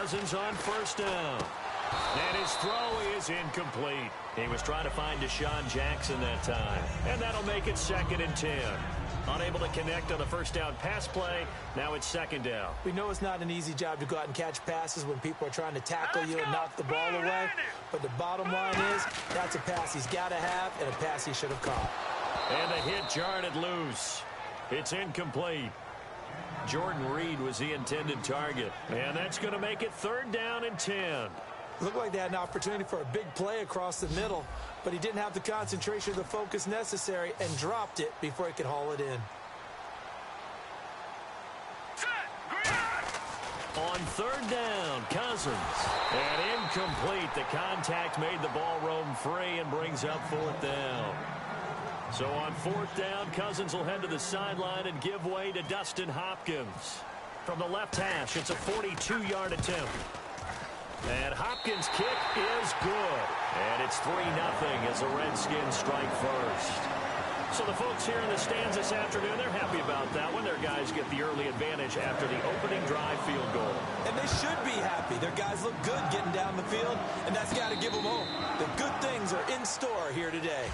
Cousins on first down. And his throw is incomplete. He was trying to find Deshaun Jackson that time. And that'll make it 2nd and 10. Unable to connect on the first down pass play. Now it's 2nd down. We know it's not an easy job to go out and catch passes when people are trying to tackle you and knock the ball away. But the bottom line is that's a pass he's got to have and a pass he should have caught. And the hit jarred it loose. It's incomplete. Jordan Reed was the intended target. And that's going to make it 3rd down and 10. Looked like they had an opportunity for a big play across the middle, but he didn't have the concentration or the focus necessary and dropped it before he could haul it in. On 3rd down, Cousins. And incomplete. The contact made the ball roam free and brings up 4th down. So on 4th down, Cousins will head to the sideline and give way to Dustin Hopkins. From the left hash, it's a 42-yard attempt. And Hopkins' kick is good. And it's 3-0 as the Redskins strike first. So the folks here in the stands this afternoon, they're happy about that one. Their guys get the early advantage after the opening drive field goal. And they should be happy. Their guys look good getting down the field, and that's got to give them hope. The good things are in store here today.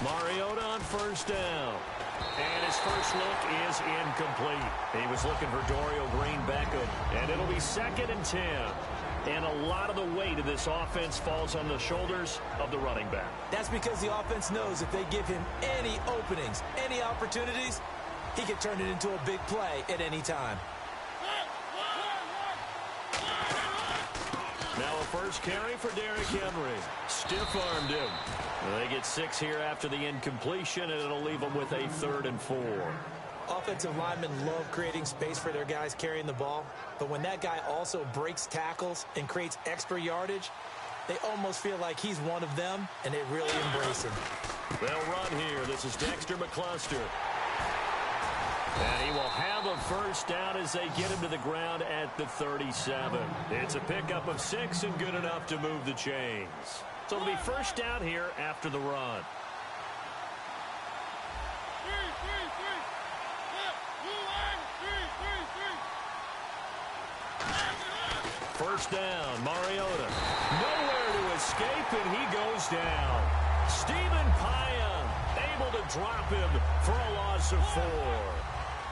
Mariota on first down. And his first look is incomplete. He was looking for Dorial Green-Beckham. And it'll be 2nd and 10. And a lot of the weight of this offense falls on the shoulders of the running back. That's because the offense knows if they give him any openings, any opportunities, he can turn it into a big play at any time. Now a first carry for Derrick Henry. Stiff-armed him. They get 6 here after the incompletion, and it'll leave them with a 3rd and 4. Offensive linemen love creating space for their guys carrying the ball, but when that guy also breaks tackles and creates extra yardage, they almost feel like he's one of them, and they really embrace him. They'll run here. This is Dexter McCluster. And he will have a first down as they get him to the ground at the 37. It's a pickup of 6 and good enough to move the chains. So it'll be first down here after the run. First down, Mariota. Nowhere to escape, and he goes down. Stephen Payan able to drop him for a loss of 4.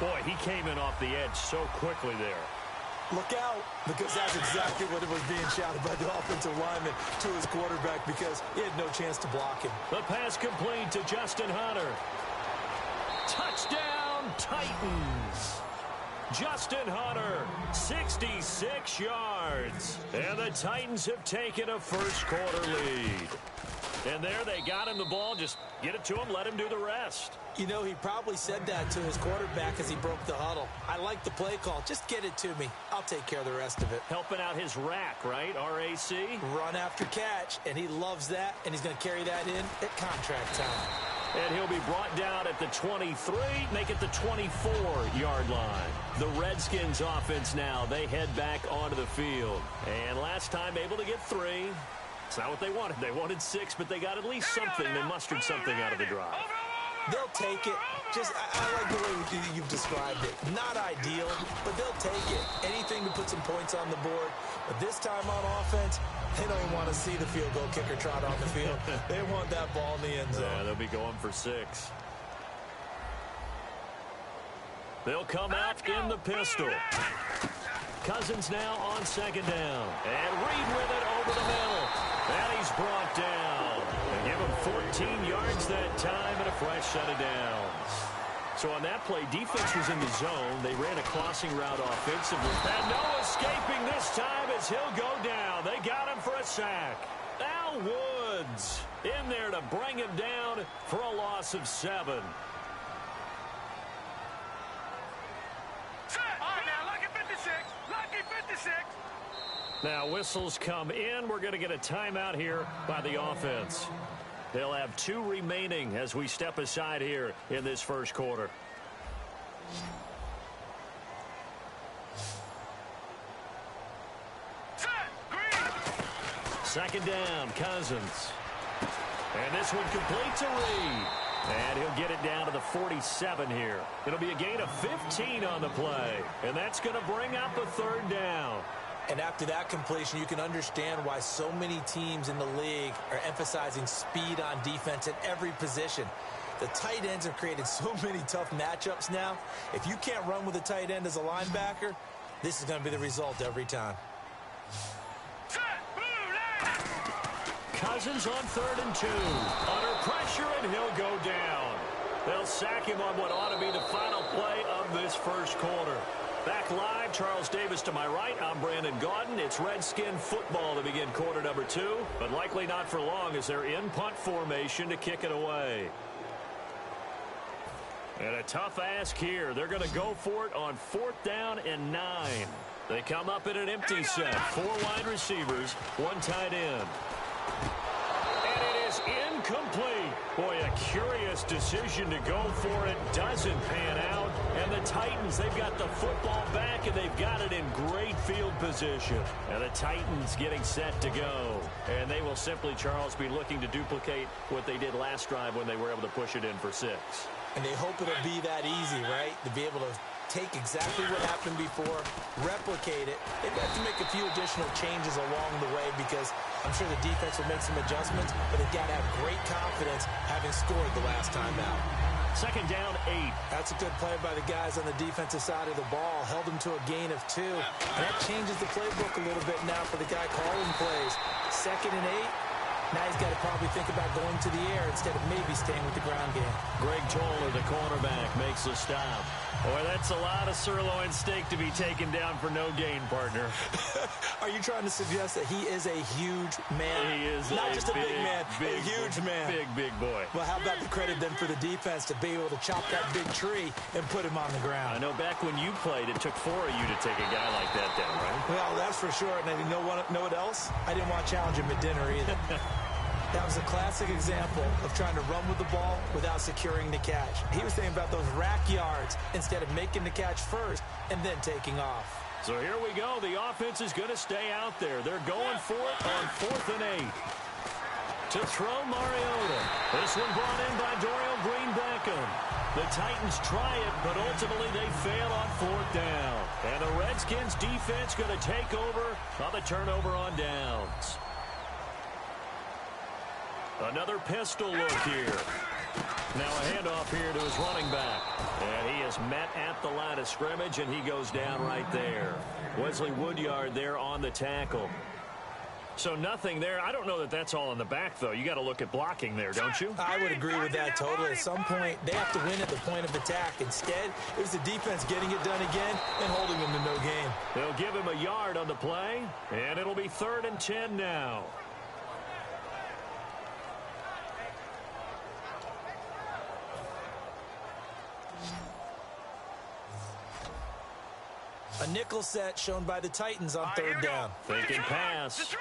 Boy, he came in off the edge so quickly there. Look out, because that's exactly what it was being shouted by the offensive lineman to his quarterback because he had no chance to block him. The pass complete to Justin Hunter. Touchdown, Titans. Justin Hunter, 66 yards. And the Titans have taken a first-quarter lead. And there they got him the ball. Just get it to him, let him do the rest. You know, he probably said that to his quarterback as he broke the huddle. I like the play call. Just get it to me. I'll take care of the rest of it. Helping out his rack, right? R-A-C? Run after catch, and he loves that, and he's going to carry that in at contract time. And he'll be brought down at the 23, make it the 24-yard line. The Redskins offense now, they head back onto the field. And last time able to get 3. It's not what they wanted. They wanted 6, but they got at least something. They mustered something out of the drive. They'll take it. Just, I like the way you've described it. Not ideal, but they'll take it. Anything to put some points on the board. But this time on offense, they don't even want to see the field goal kicker trot on the field. They want that ball in the end zone. Yeah, they'll be going for 6. They'll come out in the pistol. Cousins now on 2nd down. And Reed with it over the middle. And he's brought down. And give him 14 yards that time and a fresh set of downs. So on that play, defense was in the zone. They ran a crossing route offensively. And no escaping this time as he'll go down. They got him for a sack. Al Woods in there to bring him down for a loss of 7. Now whistles come in. We're going to get a timeout here by the offense. They'll have 2 remaining as we step aside here in this first quarter. Second down, Cousins. And this one complete to Reed. And he'll get it down to the 47 here. It'll be a gain of 15 on the play. And that's going to bring up a third down. And after that completion, you can understand why so many teams in the league are emphasizing speed on defense at every position. The tight ends have created so many tough matchups now. If you can't run with a tight end as a linebacker, this is going to be the result every time. Cousins on 3rd and 2. Under pressure, and he'll go down. They'll sack him on what ought to be the final play of this first quarter. Back live, Charles Davis to my right. I'm Brandon Gaudin. It's Redskin football to begin quarter number 2, but likely not for long as they're in punt formation to kick it away. And a tough ask here. They're going to go for it on 4th down and 9. They come up in an empty set. 4 wide receivers, 1 tight end. And it is incomplete. Boy, a curious decision to go for it. Doesn't pan out. And the Titans, they've got the football back, and they've got it in great field position. And the Titans getting set to go. And they will simply, Charles, be looking to duplicate what they did last drive when they were able to push it in for 6. And they hope it'll be that easy, right? To be able to take exactly what happened before, replicate it. They've got to make a few additional changes along the way because I'm sure the defense will make some adjustments, but they've got to have great confidence having scored the last time out. Second down, 8. That's a good play by the guys on the defensive side of the ball. Held them to a gain of 2. And that changes the playbook a little bit now for the guy calling plays. 2nd and 8. Now he's got to probably think about going to the air instead of maybe staying with the ground game. Greg Toller, the cornerback, makes a stop. Boy, that's a lot of sirloin steak to be taken down for no gain, partner. Are you trying to suggest that he is a huge man? He is not just a big man, a huge man. Big boy. Well, how about the credit then for the defense to be able to chop that big tree and put him on the ground? I know back when you played, it took 4 of you to take a guy like that down, right? Well, that's for sure. And you know what else? I didn't want to challenge him at dinner either. That was a classic example of trying to run with the ball without securing the catch. He was thinking about those rack yards instead of making the catch first and then taking off. So here we go. The offense is going to stay out there. They're going for it on 4th and 8. To throw Mariota. This one brought in by Dorial Green-Beckham. The Titans try it, but ultimately they fail on 4th down. And the Redskins defense going to take over on the turnover on downs. Another pistol look here. Now a handoff here to his running back. And he is met at the line of scrimmage, and he goes down right there. Wesley Woodyard there on the tackle. So nothing there. I don't know that that's all in the back, though. You got to look at blocking there, don't you? I would agree with that totally. At some point, they have to win at the point of attack. Instead, it was the defense getting it done again and holding them to no gain. They'll give him a yard on the play, and it'll be 3rd and 10 now. A nickel set shown by the Titans on 3rd down. Thinking pass.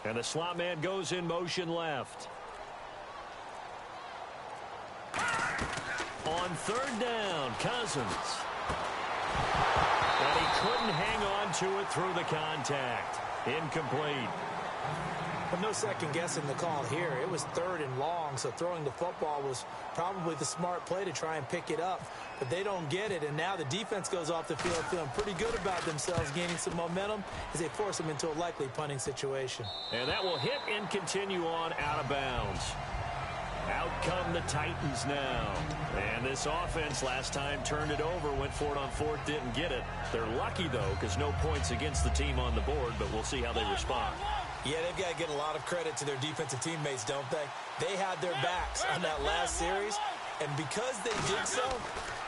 And the slot man goes in motion left. On 3rd down, Cousins. And he couldn't hang on to it through the contact. Incomplete. But no second guessing the call here. It was 3rd and long, so throwing the football was probably the smart play to try and pick it up. But they don't get it, and now the defense goes off the field feeling pretty good about themselves, gaining some momentum as they force them into a likely punting situation. And that will hit and continue on out of bounds. Out come the Titans now. And this offense last time turned it over, went for it on 4th, didn't get it. They're lucky, though, because no points against the team on the board, but we'll see how they respond. Yeah, they've got to get a lot of credit to their defensive teammates, don't they? They had their backs on that last series, and because they did so,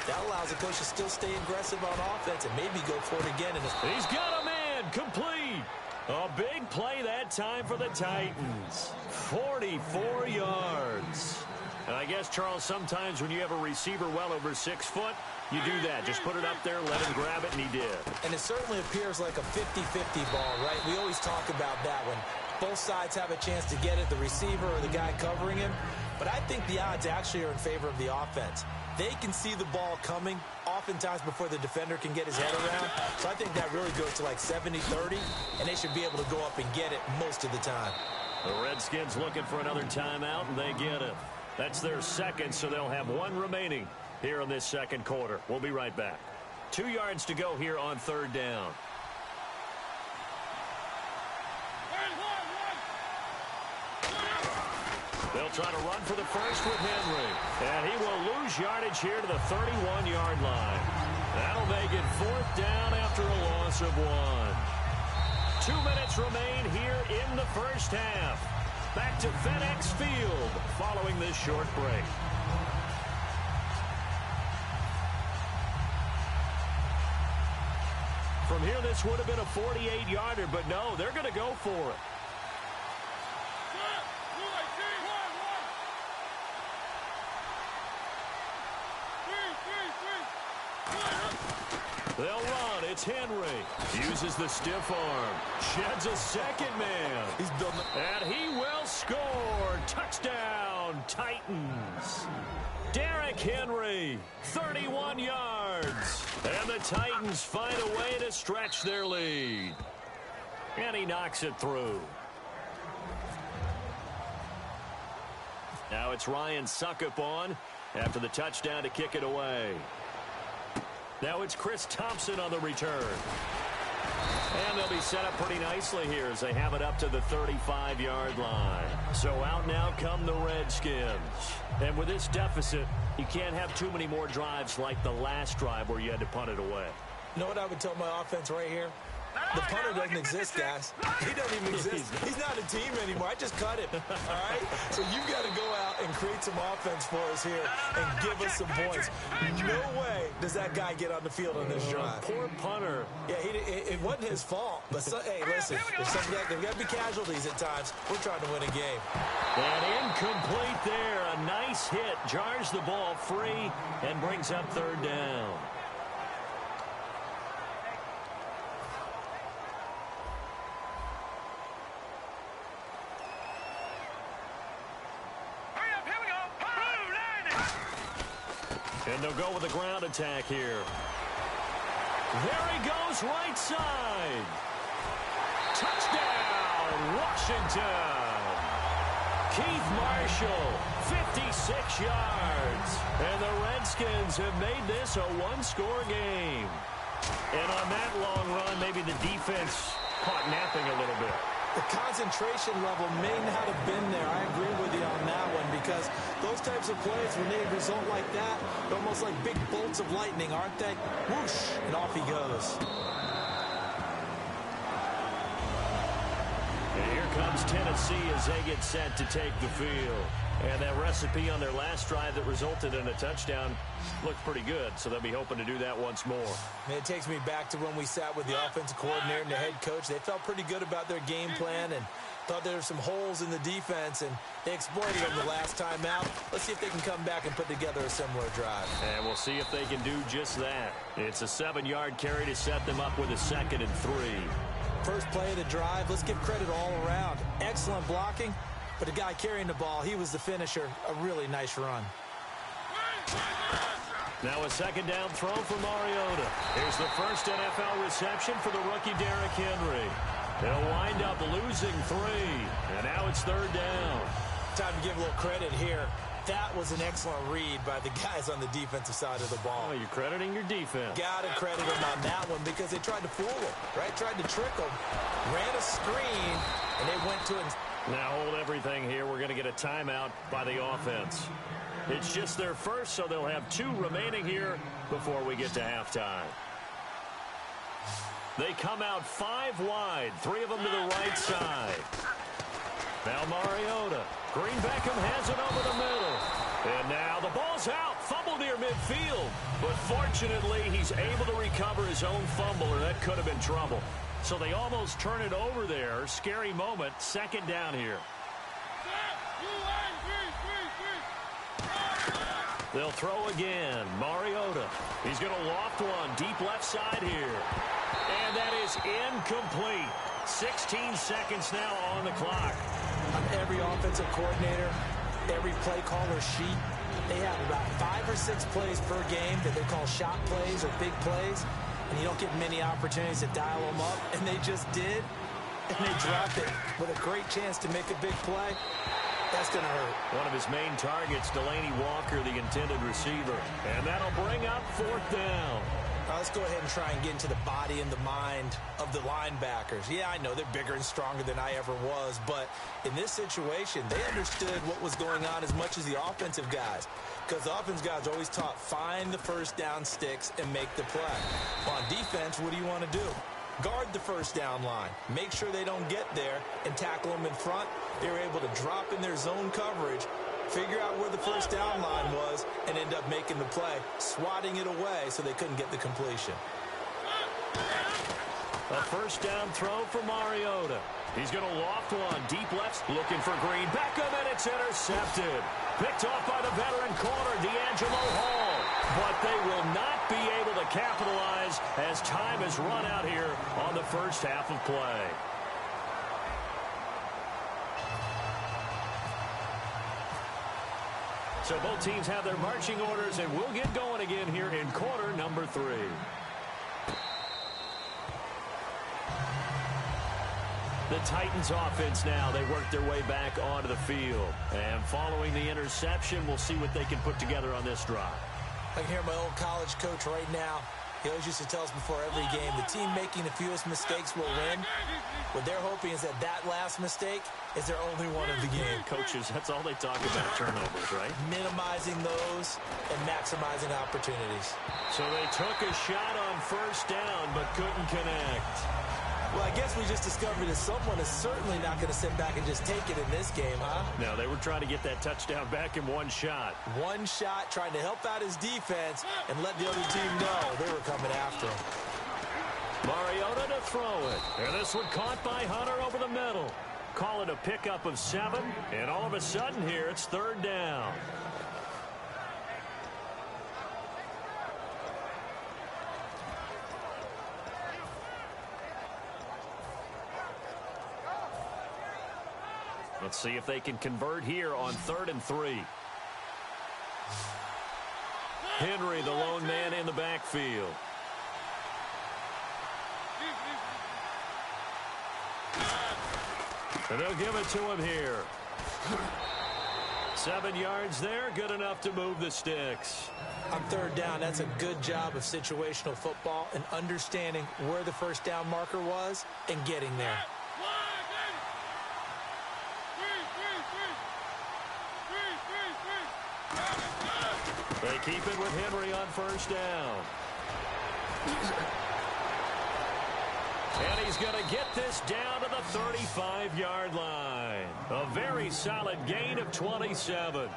that allows the coach to still stay aggressive on offense and maybe go for it again. He's got a man complete. A big play that time for the Titans. 44 yards. And I guess, Charles, sometimes when you have a receiver well over 6 foot, you do that. Just put it up there, let him grab it, and he did. And it certainly appears like a 50-50 ball, right? We always talk about that one. Both sides have a chance to get it, the receiver or the guy covering him. But I think the odds actually are in favor of the offense. They can see the ball coming oftentimes before the defender can get his head around. So I think that really goes to like 70-30, and they should be able to go up and get it most of the time. The Redskins looking for another timeout, and they get it. That's their second, so they'll have one remaining here in this second quarter. We'll be right back. 2 yards to go here on third down. They'll try to run for the first with Henry. And he will lose yardage here to the 31-yard line. That'll make it fourth down after a loss of 1. 2 minutes remain here in the first half. Back to FedEx Field following this short break. From here, this would have been a 48-yarder, but no, they're going to go for it. They'll run. It's Henry. Uses the stiff arm. Sheds a second man. He's building. And he will score. Touchdown, Titans. Derrick Henry, 31 yards. And the Titans find a way to stretch their lead. And he knocks it through. Now it's Ryan Suckup on after the touchdown to kick it away. Now it's Chris Thompson on the return. And they'll be set up pretty nicely here as they have it up to the 35-yard line. So out now come the Redskins. And with this deficit, you can't have too many more drives like the last drive where you had to punt it away. You know what I would tell my offense right here? The punter doesn't exist, guys. He doesn't even exist. He's not a team anymore. I just cut him, all right? So you've got to go out and create some offense for us here and give us some points. No way does that guy get on the field on this drive. Poor punter. Yeah, it wasn't his fault. But, hey, listen, there's got to be casualties at times. We're trying to win a game. And incomplete there. A nice hit. Jars the ball free and brings up third down. And they'll go with a ground attack here. There he goes, right side. Touchdown, Washington. Keith Marshall, 56 yards. And the Redskins have made this a one-score game. And on that long run, maybe the defense caught napping a little bit. The concentration level may not have been there. I agree with you on that one because those types of plays, when they result like that, they're almost like big bolts of lightning, aren't they? Whoosh, and off he goes. And here comes Tennessee as they get set to take the field. And that recipe on their last drive that resulted in a touchdown looked pretty good, so they'll be hoping to do that once more. Man, it takes me back to when we sat with the offensive coordinator and the head coach. They felt pretty good about their game plan and thought there were some holes in the defense, and they exploited them the last time out. Let's see if they can come back and put together a similar drive. And we'll see if they can do just that. It's a 7-yard carry to set them up with a 2nd and 3. First play of the drive, let's give credit all around. Excellent blocking. But the guy carrying the ball, he was the finisher. A really nice run. Now a 2nd down throw for Mariota. Here's the first NFL reception for the rookie Derrick Henry. They'll wind up losing 3. And now it's 3rd down. Time to give a little credit here. That was an excellent read by the guys on the defensive side of the ball. Oh, you're crediting your defense. Got to credit them on that one because they tried to fool them, right? Tried to trick them. Ran a screen, and they went to it. Now hold everything here. We're going to get a timeout by the offense. It's just their first, so they'll have 2 remaining here before we get to halftime. They come out 5 wide, 3 of them to the right side. Now Mariota. Green Beckham has it over the middle. And now the ball's out. Fumble near midfield. But fortunately, he's able to recover his own fumble, or that could have been trouble. So they almost turn it over there. Scary moment. 2nd down here. They'll throw again. Mariota. He's going to loft one deep left side here. And that is incomplete. 16 seconds now on the clock. On every offensive coordinator, every play caller sheet, they have about 5 or 6 plays per game that they call shot plays or big plays, and you don't get many opportunities to dial them up, and they just did, and they dropped it with a great chance to make a big play. That's going to hurt. One of his main targets, Delaney Walker, the intended receiver, and that'll bring up 4th down. Now let's go ahead and try and get into the body and the mind of the linebackers. Yeah, I know they're bigger and stronger than I ever was, but in this situation, they understood what was going on as much as the offensive guys, because the offensive guys are always taught, find the first down sticks and make the play. On defense, what do you want to do? Guard the first down line. Make sure they don't get there and tackle them in front. They were able to drop in their zone coverage, figure out where the first down line was, and end up making the play, swatting it away so they couldn't get the completion. A first down throw for Mariota. He's going to loft one. Deep left, looking for Green. Beckham, and it's intercepted. Picked off by the veteran corner, D'Angelo Hall. But they will not be able to capitalize as time has run out here on the first half of play. So both teams have their marching orders, and we'll get going again here in quarter number 3. The Titans offense now, they work their way back onto the field. And following the interception, we'll see what they can put together on this drive. I can hear my old college coach right now. He always used to tell us before every game, the team making the fewest mistakes will win. What they're hoping is that that last mistake is their only one of the game. Coaches, that's all they talk about, turnovers, right? Minimizing those and maximizing opportunities. So they took a shot on first down but couldn't connect. Well, I guess we just discovered that someone is certainly not going to sit back and just take it in this game, huh? No, they were trying to get that touchdown back in one shot. One shot, trying to help out his defense and let the other team know they were coming after him. Mariota to throw it. And this one caught by Hunter over the middle. Call it a pickup of 7, and all of a sudden here it's 3rd down. Let's see if they can convert here on 3rd and 3. Henry, the lone man in the backfield. And they'll give it to him here. 7 yards there, good enough to move the sticks. On 3rd down, that's a good job of situational football and understanding where the first down marker was and getting there. They keep it with Henry on first down. And he's going to get this down to the 35-yard line. A very solid gain of 27.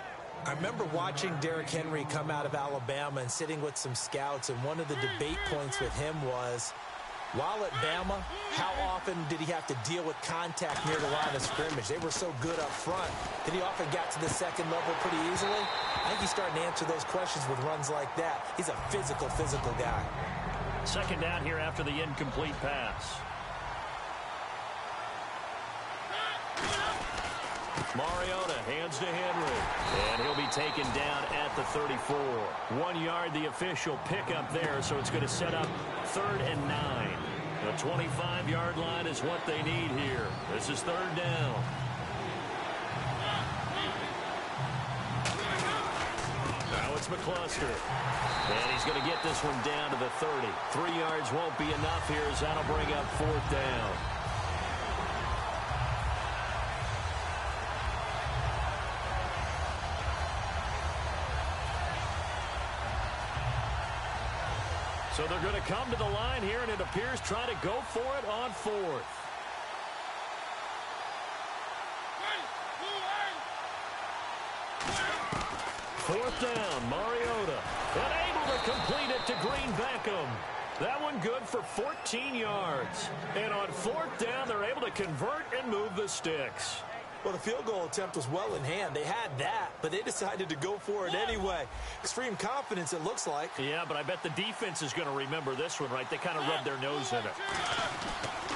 I remember watching Derrick Henry come out of Alabama and sitting with some scouts, and one of the debate points with him was, while at Bama, how often did he have to deal with contact near the line of scrimmage? They were so good up front that he often got to the second level pretty easily. I think he's starting to answer those questions with runs like that. He's a physical guy. 2nd down here after the incomplete pass. Mariota hands to Henry. And he'll be taken down at the 34. 1 yard, the official pickup there, so it's going to set up 3rd and 9. The 25-yard line is what they need here. This is 3rd down. Now it's McCluster. And he's going to get this one down to the 30. 3 yards won't be enough here as that'll bring up 4th down. So they're going to come to the line here, and it appears trying to go for it on 4th. Fourth down, Mariota. And able to complete it to Green Beckham. That one good for 14 yards. And on 4th down, they're able to convert and move the sticks. Well, the field goal attempt was well in hand. They had that, but they decided to go for it anyway. Extreme confidence, it looks like. Yeah, but I bet the defense is going to remember this one, right? They kind of rubbed their nose in it.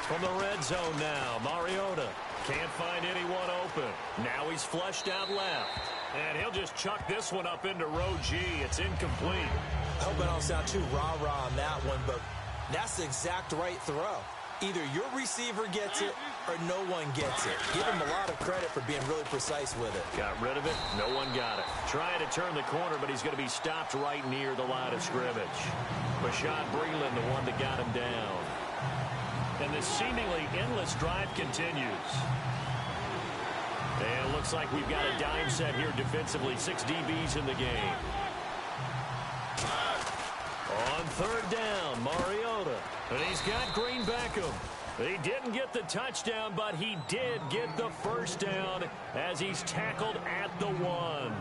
From the red zone now, Mariota can't find anyone open. Now he's flushed out left. And he'll just chuck this one up into row G. It's incomplete. I hope I don't sound too rah-rah on that one, but that's the exact right throw. Either your receiver gets it or no one gets it. Give him a lot of credit for being really precise with it. Got rid of it. No one got it. Trying to turn the corner, but he's going to be stopped right near the line of scrimmage. Bashaud Breeland, the one that got him down. And this seemingly endless drive continues. And it looks like we've got a dime set here defensively. 6 DBs in the game. On third down, Mariota. And he's got Green Beckham. He didn't get the touchdown, but he did get the first down as he's tackled at the 1.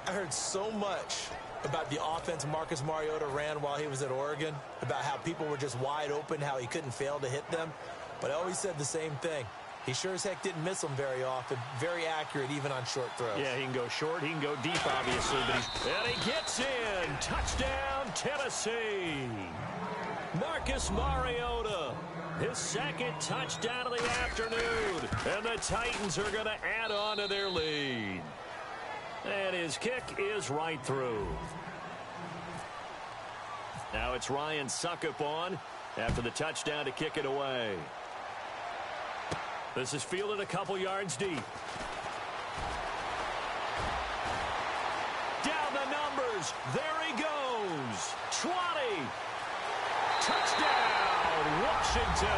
I heard so much about the offense Marcus Mariota ran while he was at Oregon, about how people were just wide open, how he couldn't fail to hit them. But I always said the same thing. He sure as heck didn't miss them very often. Very accurate, even on short throws. Yeah, he can go short. He can go deep, obviously. And he gets in. Touchdown, Tennessee. Marcus Mariota, his second touchdown of the afternoon. And the Titans are going to add on to their lead. And his kick is right through. Now it's Ryan Suckup on after the touchdown to kick it away. This is fielded a couple yards deep. Down the numbers. There he goes. 20. Touchdown, Washington.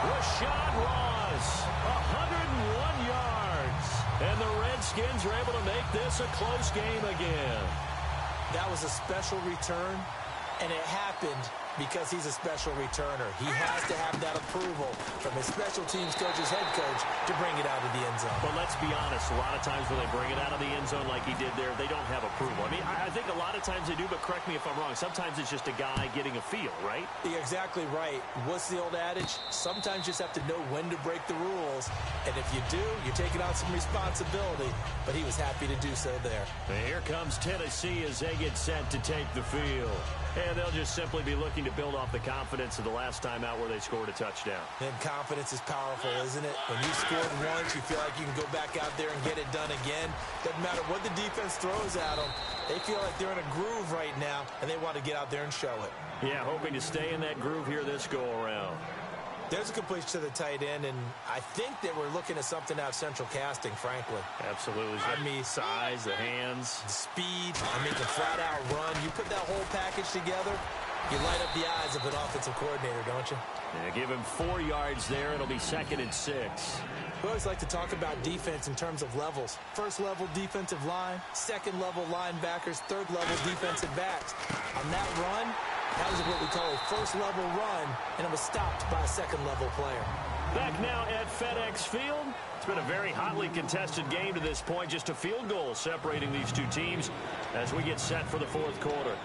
Rashad Ross, 101 yards. And the Redskins are able to make this a close game again. That was a special return, and it happened because he's a special returner. He has to have that approval from his special teams coach's head coach to bring it out of the end zone. But let's be honest, a lot of times when they bring it out of the end zone like he did there, they don't have approval. I mean, I think a lot of times they do, but correct me if I'm wrong. Sometimes it's just a guy getting a feel, right? You're exactly right. What's the old adage? Sometimes you just have to know when to break the rules. And if you do, you're taking on some responsibility. But he was happy to do so there. And here comes Tennessee as they get set to take the field. And they'll just simply be looking to build off the confidence of the last time out where they scored a touchdown. And confidence is powerful, isn't it? When you scored once, you feel like you can go back out there and get it done again. Doesn't matter what the defense throws at them. They feel like they're in a groove right now, and they want to get out there and show it. Yeah, hoping to stay in that groove here this go-around. There's a completion to the tight end, and I think that we're looking at something out of central casting, frankly. Absolutely. I mean, size, the hands. The speed, the flat-out run. You put that whole package together, you light up the eyes of an offensive coordinator, don't you? Yeah, give him 4 yards there. It'll be 2nd and 6. We always like to talk about defense in terms of levels. First level defensive line, second level linebackers, third level defensive backs. On that run, that was what we call a first level run, and it was stopped by a second level player. Back now at FedEx Field. It's been a very hotly contested game to this point. Just a field goal separating these two teams as we get set for the 4th quarter.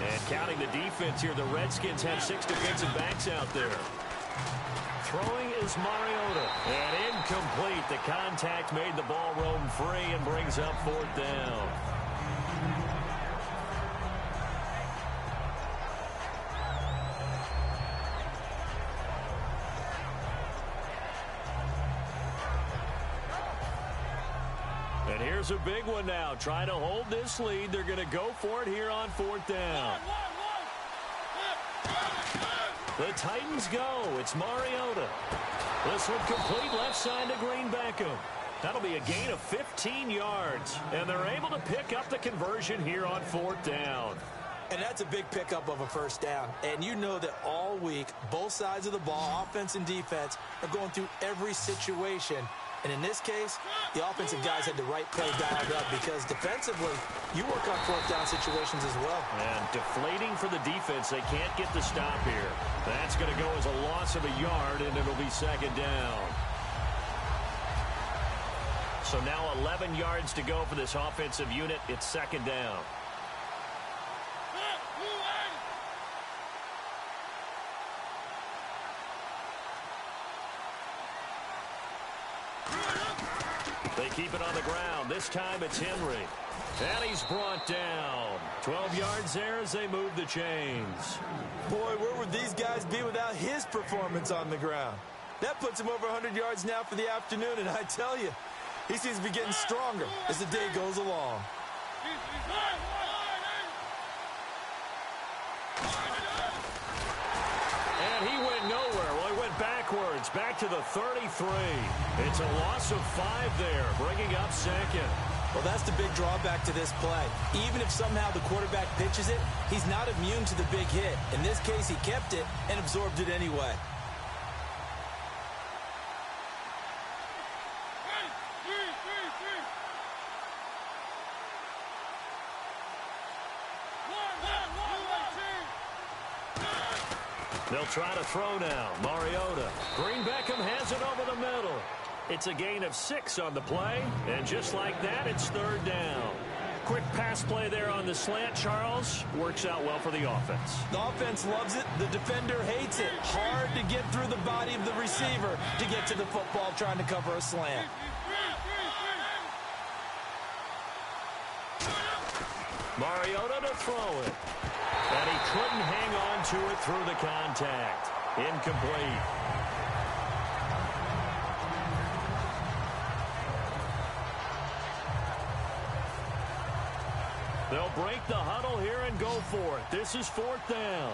And counting the defense here, the Redskins have 6 defensive backs out there. Throwing is Mariota. And incomplete. The contact made the ball roam free and brings up 4th down. And here's a big one now. Trying to hold this lead. They're going to go for it here on 4th down. The Titans go. It's Mariota. This one complete left side to Green Beckham. That'll be a gain of 15 yards. And they're able to pick up the conversion here on 4th down. And that's a big pickup of a first down. And you know that all week, both sides of the ball, offense and defense, are going through every situation. And in this case, the offensive guys had the right play dialed up because defensively, you work on 4th down situations as well. And deflating for the defense. They can't get the stop here. That's going to go as a loss of a yard, and it'll be 2nd down. So now 11 yards to go for this offensive unit. It's 2nd down. They keep it on the ground. This time it's Henry. And he's brought down. 12 yards there as they move the chains. Boy, where would these guys be without his performance on the ground? That puts him over 100 yards now for the afternoon, and I tell you, he seems to be getting stronger as the day goes along. And he went nowhere. Well, he went backwards, back to the 33. It's a loss of 5 there, bringing up second. Well, that's the big drawback to this play. Even if somehow the quarterback pitches it, he's not immune to the big hit. In this case, he kept it and absorbed it anyway. They'll try to throw now. Mariota. Green Beckham has it over the middle. It's a gain of 6 on the play, and just like that, it's 3rd down. Quick pass play there on the slant, Charles. Works out well for the offense. The offense loves it. The defender hates it. Hard to get through the body of the receiver to get to the football trying to cover a slant. Mariota to throw it. And he couldn't hang on to it through the contact. Incomplete. They'll break the huddle here and go for it. This is 4th down.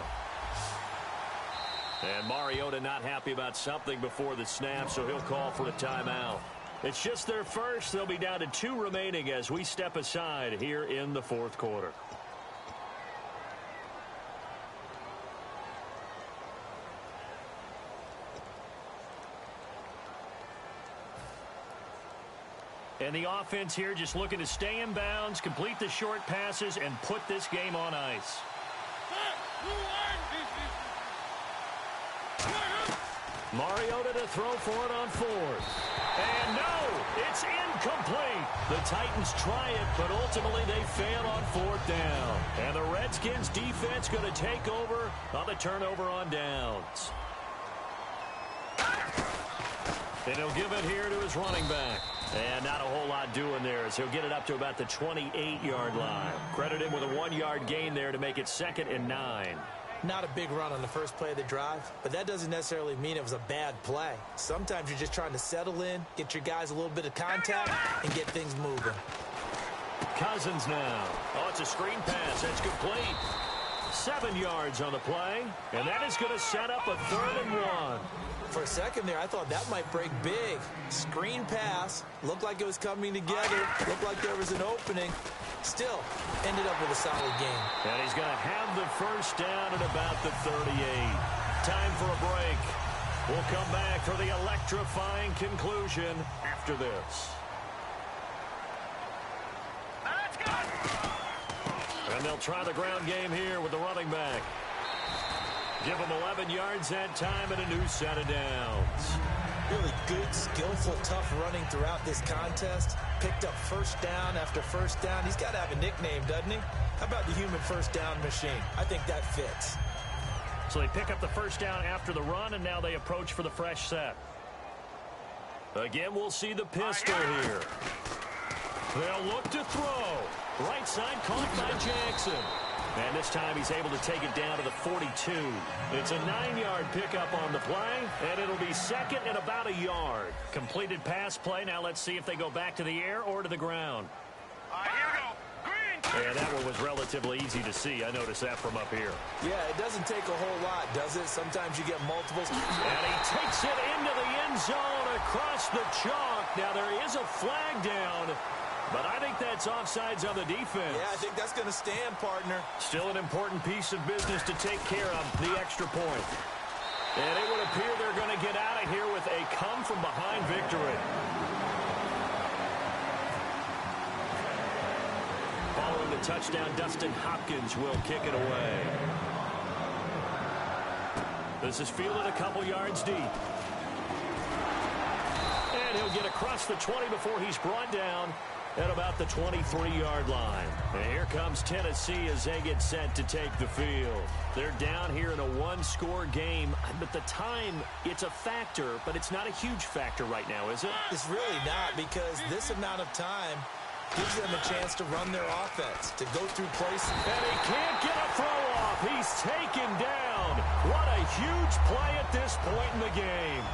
And Mariota not happy about something before the snap, so he'll call for a timeout. It's just their first. They'll be down to 2 remaining as we step aside here in the 4th quarter. And the offense here just looking to stay in bounds, complete the short passes, and put this game on ice. Mariota to throw for it on 4th. And no, it's incomplete. The Titans try it, but ultimately they fail on 4th down. And the Redskins defense going to take over on the turnover on downs. And he'll give it here to his running back. And not a whole lot doing there as he'll get it up to about the 28-yard line. Credit him with a 1-yard gain there to make it 2nd and 9. Not a big run on the first play of the drive, but that doesn't necessarily mean it was a bad play. Sometimes you're just trying to settle in, get your guys a little bit of contact, and get things moving. Cousins now. Oh, it's a screen pass. That's complete. 7 yards on the play, and that is going to set up a 3rd and 1. For a second there, I thought that might break big. Screen pass. Looked like it was coming together. Looked like there was an opening. Still, ended up with a solid game. And he's going to have the first down at about the 38. Time for a break. We'll come back for the electrifying conclusion after this. Let's go! And they'll try the ground game here with the running back. Give him 11 yards that time and a new set of downs. Really good, skillful, tough running throughout this contest. Picked up first down after first down. He's got to have a nickname, doesn't he? How about the human first down machine? I think that fits. So they pick up the first down after the run, and now they approach for the fresh set. Again, we'll see the pistol here. They'll look to throw. Right side caught by Jackson. And this time he's able to take it down to the 42. It's a 9-yard pickup on the play, and it'll be 2nd and about a yard. Completed pass play. Now let's see if they go back to the air or to the ground. Here we go. Green. Yeah, that one was relatively easy to see. I noticed that from up here. Yeah, it doesn't take a whole lot, does it? Sometimes you get multiples. And he takes it into the end zone across the chalk. Now there is a flag down, but I think that's offsides on the defense. Yeah, I think that's going to stand, partner. Still an important piece of business to take care of, the extra point. And it would appear they're going to get out of here with a come-from-behind victory. Following the touchdown, Dustin Hopkins will kick it away. This is fielded a couple yards deep. And he'll get across the 20 before he's brought down At about the 23-yard line. And here comes Tennessee as they get set to take the field. They're down here in a one-score game, but the time, it's a factor, but it's not a huge factor right now, is it? It's really not, because this amount of time gives them a chance to run their offense, to go through plays. And he can't get a throw off. He's taken down. What a huge play at this point in the game.